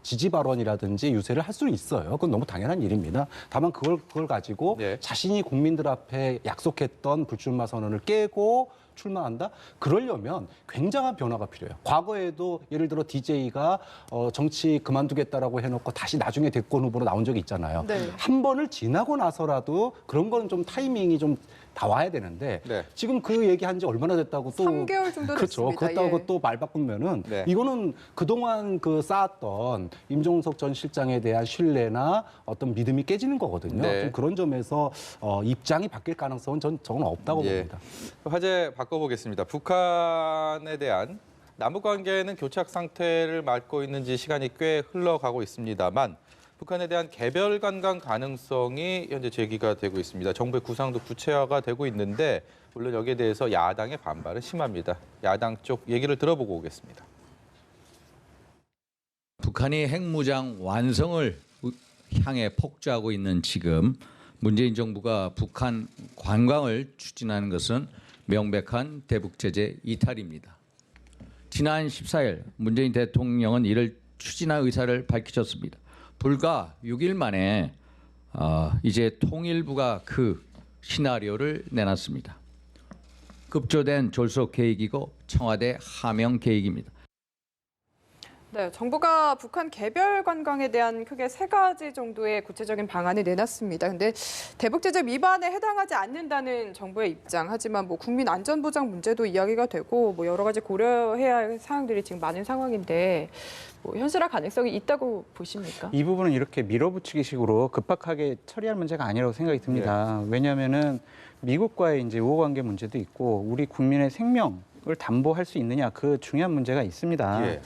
지지 발언이라든지 유세를 할 수는 있어요. 그건 너무 당연한 일입니다. 다만 그걸 가지고 네. 자신이 국민들 앞에 약속했던 불출마 선언을 깨고 출마한다? 그러려면 굉장한 변화가 필요해요. 과거에도 예를 들어 DJ가 정치 그만두겠다라고 해놓고 다시 나중에 대권 후보로 나온 적이 있잖아요. 네. 한 번을 지나고 나서라도 그런 거는 좀 타이밍이 좀 다 와야 되는데 네. 지금 그 얘기한 지 얼마나 됐다고 또 3개월 정도 그렇죠. 됐습니다. 그렇다고 예. 또 말 바꾸면은 네. 이거는 그동안 쌓았던 임종석 전 실장에 대한 신뢰나 어떤 믿음이 깨지는 거거든요. 네. 좀 그런 점에서 입장이 바뀔 가능성은 저는 없다고 예. 봅니다. 화제 바꿔보겠습니다. 북한에 대한 남북 관계는 교착 상태를 맞고 있는지 시간이 꽤 흘러가고 있습니다만 북한에 대한 개별 관광 가능성이 현재 제기가 되고 있습니다. 정부의 구상도 구체화가 되고 있는데 물론 여기에 대해서 야당의 반발은 심합니다. 야당 쪽 얘기를 들어보고 오겠습니다. 북한이 핵무장 완성을 향해 폭주하고 있는 지금 문재인 정부가 북한 관광을 추진하는 것은 명백한 대북 제재 이탈입니다. 지난 14일 문재인 대통령은 이를 추진할 의사를 밝히셨습니다. 불과 6일 만에 이제 통일부가 그 시나리오를 내놨습니다. 급조된 졸속 계획이고 청와대 하명 계획입니다. 네, 정부가 북한 개별 관광에 대한 크게 3가지 정도의 구체적인 방안을 내놨습니다. 근데 대북 제재 위반에 해당하지 않는다는 정부의 입장. 하지만 뭐 국민 안전 보장 문제도 이야기가 되고 뭐 여러 가지 고려해야 할 사항들이 지금 많은 상황인데 뭐 현실화 가능성이 있다고 보십니까? 이 부분은 이렇게 밀어붙이기식으로 급박하게 처리할 문제가 아니라고 생각이 듭니다. 왜냐하면은 미국과의 이제 우호관계 문제도 있고 우리 국민의 생명을 담보할 수 있느냐 그 중요한 문제가 있습니다. 예.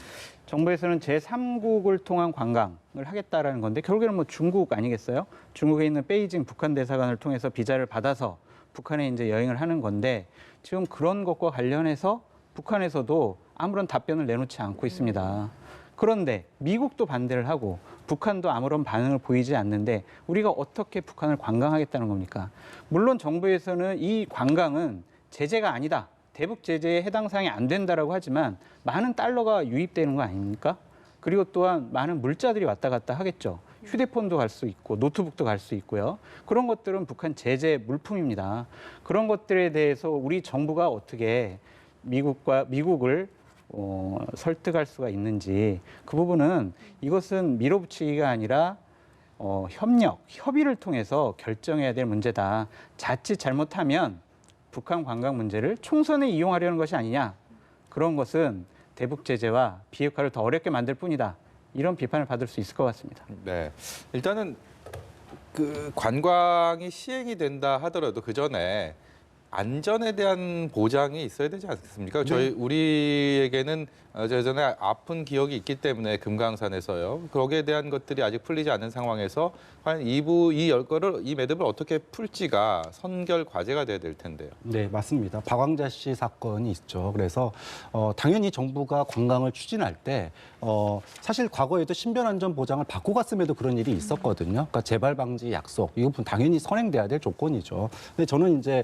정부에서는 제3국을 통한 관광을 하겠다라는 건데 결국에는 뭐 중국 아니겠어요? 중국에 있는 베이징 북한 대사관을 통해서 비자를 받아서 북한에 이제 여행을 하는 건데 지금 그런 것과 관련해서 북한에서도 아무런 답변을 내놓지 않고 있습니다. 그런데 미국도 반대를 하고 북한도 아무런 반응을 보이지 않는데 우리가 어떻게 북한을 관광하겠다는 겁니까? 물론 정부에서는 이 관광은 제재가 아니다. 대북 제재에 해당 사항이 안 된다라고 하지만 많은 달러가 유입되는 거 아닙니까? 그리고 또한 많은 물자들이 왔다 갔다 하겠죠. 휴대폰도 갈 수 있고 노트북도 갈 수 있고요. 그런 것들은 북한 제재 물품입니다. 그런 것들에 대해서 우리 정부가 어떻게 미국을 설득할 수가 있는지 그 부분은 이것은 밀어붙이기가 아니라 협의를 통해서 결정해야 될 문제다. 자칫 잘못하면 북한 관광 문제를 총선에 이용하려는 것이 아니냐. 그런 것은 대북 제재와 비핵화를 더 어렵게 만들 뿐이다. 이런 비판을 받을 수 있을 것 같습니다. 네, 일단은 그 관광이 시행이 된다 하더라도 그 전에 안전에 대한 보장이 있어야 되지 않습니까? 우리에게는 예전에 아픈 기억이 있기 때문에 금강산에서요. 거기에 대한 것들이 아직 풀리지 않은 상황에서 과연 이 매듭을 어떻게 풀지가 선결 과제가 돼야 될 텐데요. 네, 맞습니다. 박광자 씨 사건이 있죠. 그래서 당연히 정부가 관광을 추진할 때 사실 과거에도 신변안전 보장을 받고 갔음에도 그런 일이 있었거든요. 그러니까 재발 방지 약속 이건 당연히 선행돼야 될 조건이죠. 근데 저는 이제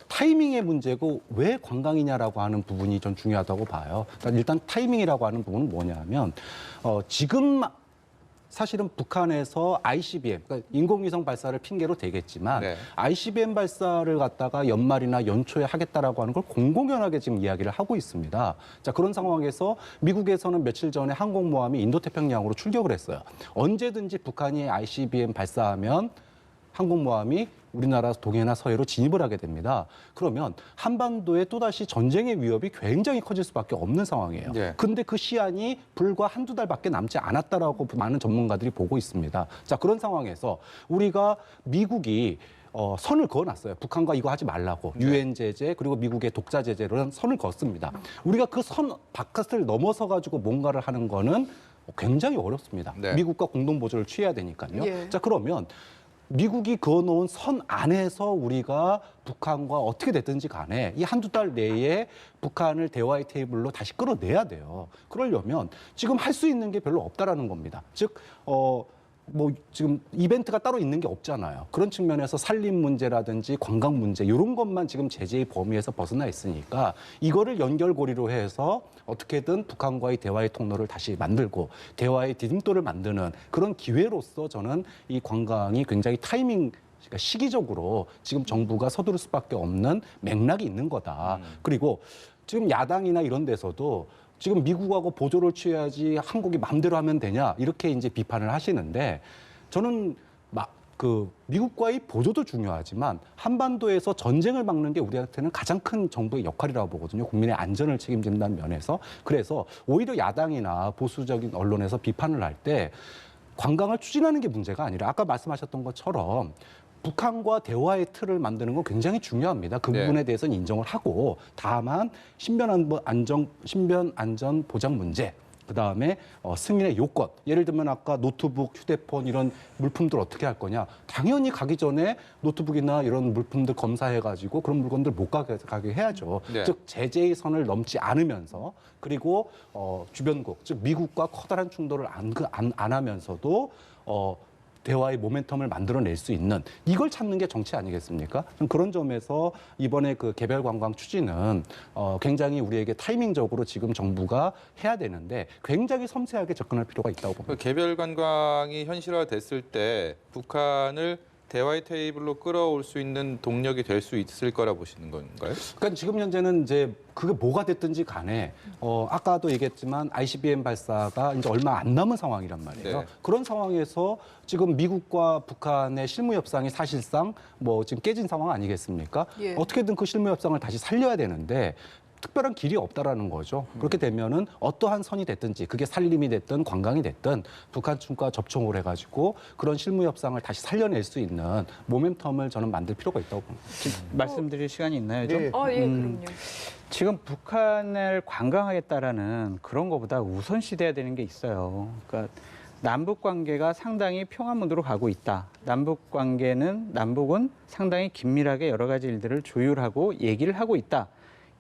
타이밍의 문제고 왜 관광이냐라고 하는 부분이 좀 중요하다고 봐요. 그러니까 일단 타이밍이라고 하는 부분은 뭐냐면 지금 사실은 북한에서 ICBM, 그러니까 인공위성 발사를 핑계로 되겠지만 네. ICBM 발사를 갖다가 연말이나 연초에 하겠다라고 하는 걸 공공연하게 지금 이야기를 하고 있습니다. 자, 그런 상황에서 미국에서는 며칠 전에 항공모함이 인도태평양으로 출격을 했어요. 언제든지 북한이 ICBM 발사하면 항공모함이 우리나라 동해나 서해로 진입을 하게 됩니다. 그러면 한반도에 또다시 전쟁의 위협이 굉장히 커질 수밖에 없는 상황이에요. 네. 근데 그 시한이 불과 한두 달밖에 남지 않았다라고 많은 전문가들이 보고 있습니다. 자, 그런 상황에서 우리가 미국이 선을 그어놨어요. 북한과 이거 하지 말라고. 유엔 제재 그리고 미국의 독자 제재로는 선을 그었습니다. 우리가 그 선 바깥을 넘어서 가지고 뭔가를 하는 거는 굉장히 어렵습니다. 네. 미국과 공동 보조를 취해야 되니까요. 예. 자, 그러면 미국이 그어놓은 선 안에서 우리가 북한과 어떻게 됐든지 간에 이 한두 달 내에 북한을 대화의 테이블로 다시 끌어내야 돼요. 그러려면 지금 할 수 있는 게 별로 없다라는 겁니다. 즉, 지금 이벤트가 따로 있는 게 없잖아요. 그런 측면에서 산림 문제라든지 관광 문제 이런 것만 지금 제재의 범위에서 벗어나 있으니까 이거를 연결고리로 해서 어떻게든 북한과의 대화의 통로를 다시 만들고 대화의 디딤돌을 만드는 그런 기회로서 저는 이 관광이 굉장히 그러니까 시기적으로 지금 정부가 서두를 수밖에 없는 맥락이 있는 거다. 그리고 지금 야당이나 이런 데서도 지금 미국하고 보조를 취해야지 한국이 마음대로 하면 되냐 이렇게 이제 비판을 하시는데 저는 미국과의 보조도 중요하지만 한반도에서 전쟁을 막는 게 우리한테는 가장 큰 정부의 역할이라고 보거든요. 국민의 안전을 책임진다는 면에서. 그래서 오히려 야당이나 보수적인 언론에서 비판을 할 때 관광을 추진하는 게 문제가 아니라 아까 말씀하셨던 것처럼 북한과 대화의 틀을 만드는 건 굉장히 중요합니다. 그 네. 부분에 대해서는 인정을 하고 다만 신변 안전 보장 문제 그다음에 승인의 요건 예를 들면 아까 노트북, 휴대폰 이런 물품들 어떻게 할 거냐 당연히 가기 전에 노트북이나 이런 물품들 검사해가지고 그런 물건들 못 가게 해야죠. 네. 즉 제재의 선을 넘지 않으면서 그리고 주변국 즉 미국과 커다란 충돌을 안 하면서도 대화의 모멘텀을 만들어낼 수 있는 이걸 찾는 게 정치 아니겠습니까? 좀 그런 점에서 이번에 그 개별 관광 추진은 굉장히 우리에게 타이밍적으로 지금 정부가 해야 되는데 굉장히 섬세하게 접근할 필요가 있다고 봅니다. 개별 관광이 현실화됐을 때 북한을 대화의 테이블로 끌어올 수 있는 동력이 될 수 있을 거라 보시는 건가요? 그러니까 지금 현재는 이제 그게 뭐가 됐든지 간에 아까도 얘기했지만 ICBM 발사가 이제 얼마 안 남은 상황이란 말이에요. 네. 그런 상황에서 지금 미국과 북한의 실무 협상이 사실상 지금 깨진 상황 아니겠습니까? 예. 어떻게든 그 실무 협상을 다시 살려야 되는데 특별한 길이 없다라는 거죠. 그렇게 되면은 어떠한 선이 됐든지 그게 산림이 됐든 관광이 됐든 북한 측과 접촉을 해가지고 그런 실무 협상을 다시 살려낼 수 있는 모멘텀을 저는 만들 필요가 있다고 봅니다. 말씀드릴 시간이 있나요, 좀? 예, 그럼요. 지금 북한을 관광하겠다라는 그런 것보다 우선시돼야 되는 게 있어요. 그러니까 남북 관계가 상당히 평화문으로 가고 있다. 남북은 상당히 긴밀하게 여러 가지 일들을 조율하고 얘기를 하고 있다.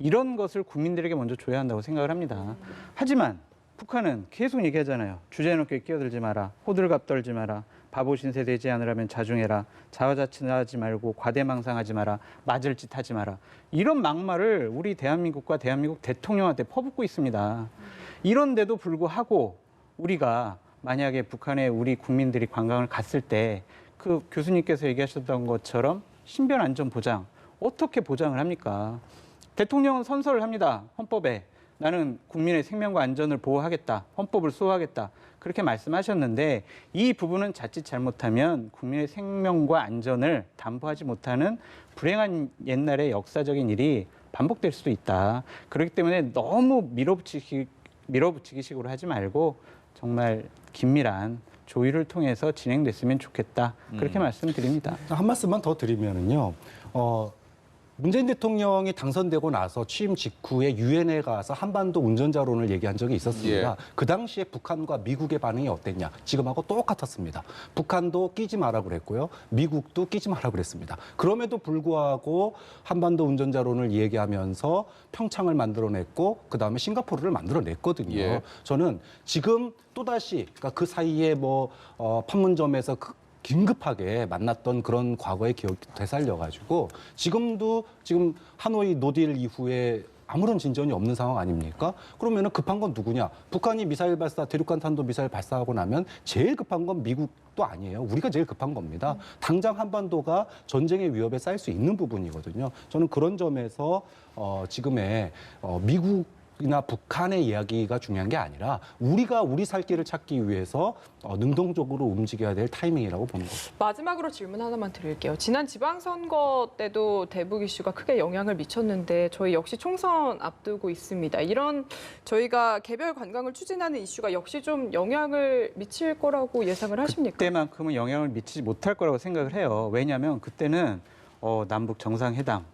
이런 것을 국민들에게 먼저 줘야 한다고 생각을 합니다. 하지만 북한은 계속 얘기하잖아요. 주제넘게 끼어들지 마라. 호들갑 떨지 마라. 바보 신세 되지 않으려면 자중해라. 자화자찬하지 말고 과대망상하지 마라. 맞을 짓 하지 마라. 이런 막말을 우리 대한민국과 대한민국 대통령한테 퍼붓고 있습니다. 이런데도 불구하고 우리가 만약에 북한에 우리 국민들이 관광을 갔을 때 그 교수님께서 얘기하셨던 것처럼 신변 안전 보장 어떻게 보장을 합니까? 대통령은 선서를 합니다. 헌법에. 나는 국민의 생명과 안전을 보호하겠다. 헌법을 수호하겠다. 그렇게 말씀하셨는데 이 부분은 자칫 잘못하면 국민의 생명과 안전을 담보하지 못하는 불행한 옛날의 역사적인 일이 반복될 수도 있다. 그렇기 때문에 너무 밀어붙이기식으로 하지 말고 정말 긴밀한 조율을 통해서 진행됐으면 좋겠다. 그렇게 말씀드립니다. 한 말씀만 더 드리면은요. 문재인 대통령이 당선되고 나서 취임 직후에 유엔에 가서 한반도 운전자론을 얘기한 적이 있었습니다. 예. 그 당시에 북한과 미국의 반응이 어땠냐? 지금하고 똑같았습니다. 북한도 끼지 마라 그랬고요. 미국도 끼지 마라 그랬습니다. 그럼에도 불구하고 한반도 운전자론을 얘기하면서 평창을 만들어냈고 그다음에 싱가포르를 만들어냈거든요. 예. 저는 지금 또다시 그러니까 그 사이에 판문점에서 긴급하게 만났던 그런 과거의 기억이 되살려가지고 지금 하노이 노딜 이후에 아무런 진전이 없는 상황 아닙니까? 그러면은 급한 건 누구냐? 북한이 미사일 발사, 대륙간 탄도 미사일 발사하고 나면 제일 급한 건 미국도 아니에요. 우리가 제일 급한 겁니다. 당장 한반도가 전쟁의 위협에 쌓일 수 있는 부분이거든요. 저는 그런 점에서 지금의 미국이나 북한의 이야기가 중요한 게 아니라 우리가 우리 살 길을 찾기 위해서 능동적으로 움직여야 될 타이밍이라고 보는 거죠. 마지막으로 질문 하나만 드릴게요. 지난 지방선거 때도 대북 이슈가 크게 영향을 미쳤는데 저희 역시 총선 앞두고 있습니다. 이런 저희가 개별 관광을 추진하는 이슈가 역시 좀 영향을 미칠 거라고 예상을 하십니까? 그때만큼은 영향을 미치지 못할 거라고 생각을 해요. 왜냐하면 그때는 남북 정상회담,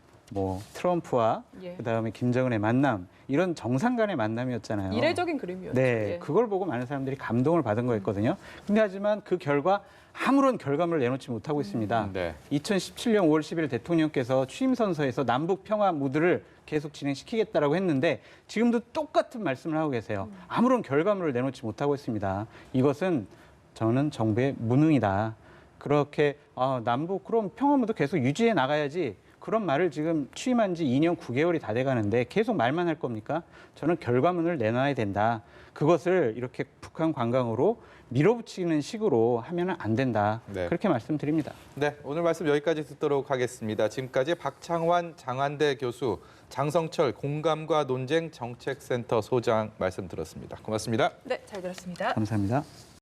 트럼프와 예. 그다음에 김정은의 만남 이런 정상 간의 만남이었잖아요. 이례적인 그림이었죠. 네, 예. 그걸 보고 많은 사람들이 감동을 받은 거였거든요. 근데 하지만 그 결과 아무런 결과물을 내놓지 못하고 있습니다. 네. 2017년 5월 10일 대통령께서 취임 선서에서 남북 평화 무드를 계속 진행시키겠다라고 했는데 지금도 똑같은 말씀을 하고 계세요. 아무런 결과물을 내놓지 못하고 있습니다. 이것은 저는 정부의 무능이다. 그렇게 남북 그럼 평화 무드 계속 유지해 나가야지. 그런 말을 지금 취임한 지 2년 9개월이 다 돼가는데 계속 말만 할 겁니까? 저는 결과물을 내놔야 된다. 그것을 이렇게 북한 관광으로 밀어붙이는 식으로 하면 안 된다. 네. 그렇게 말씀드립니다. 네, 오늘 말씀 여기까지 듣도록 하겠습니다. 지금까지 박창환 장한대 교수, 장성철 공감과 논쟁 정책센터 소장 말씀 들었습니다. 고맙습니다. 네, 잘 들었습니다. 감사합니다.